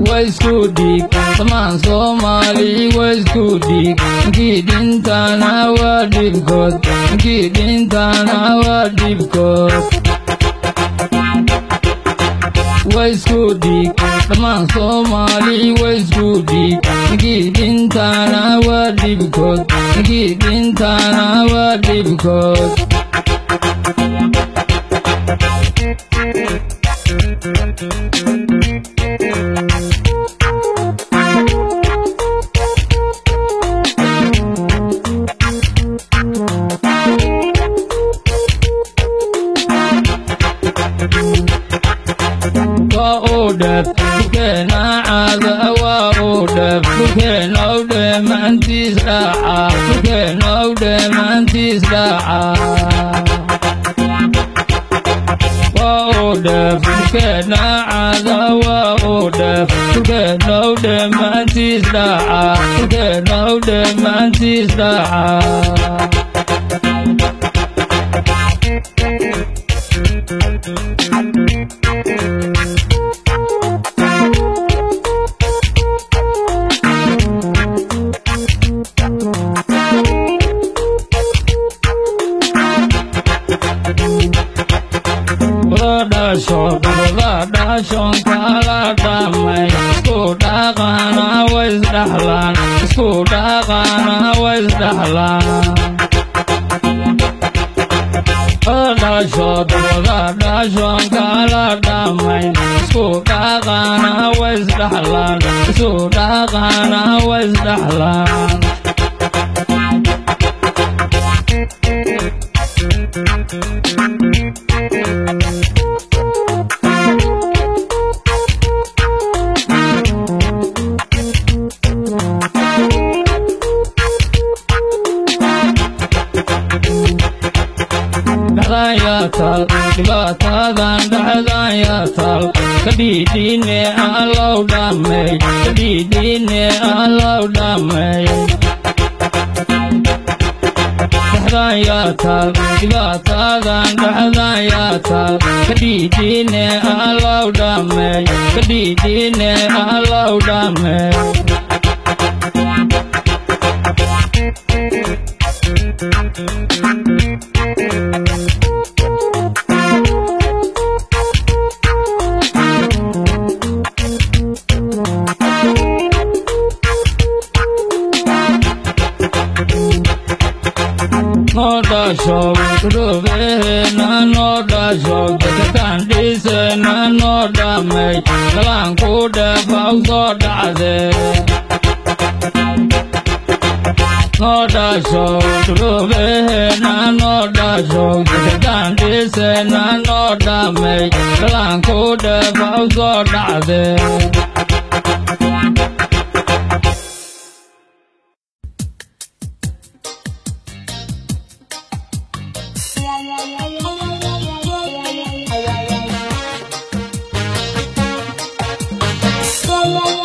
ويسكوديك طمان صومالي ويسكوديك أكيد انت انا وادبكوت أكيد انت انا وادبكوت ويسكوديك طمان صومالي ويسكوديك أكيد انت انا وادبكوت أكيد انت انا وادبكوت وأودف كنا عذا وأودف كنا ودم أنتي ساعة كنا ودم أنتي ساعة وأودف كنا عذا وأودف كنا ودم أنتي ساعة كنا ودم أنتي ساعة Radashon kala damai Skoda kana wais dahlan Skoda kana wais dahlan Radashon kala damai Skoda kana wais dahlan Skoda kana wais dahlan Dayatal, dibatadan dayatal, kadidine alau damai, kadidine alau damai. Dayatal, dibatadan dayatal, kadidine alau damai, kadidine alau damai. Noda show, Ruve, Noda show, the candies, Noda make, the Lanko, the Fausoda. Noda show, Ruve, Noda show, the candies, Noda make, the Lanko, the Fausoda. La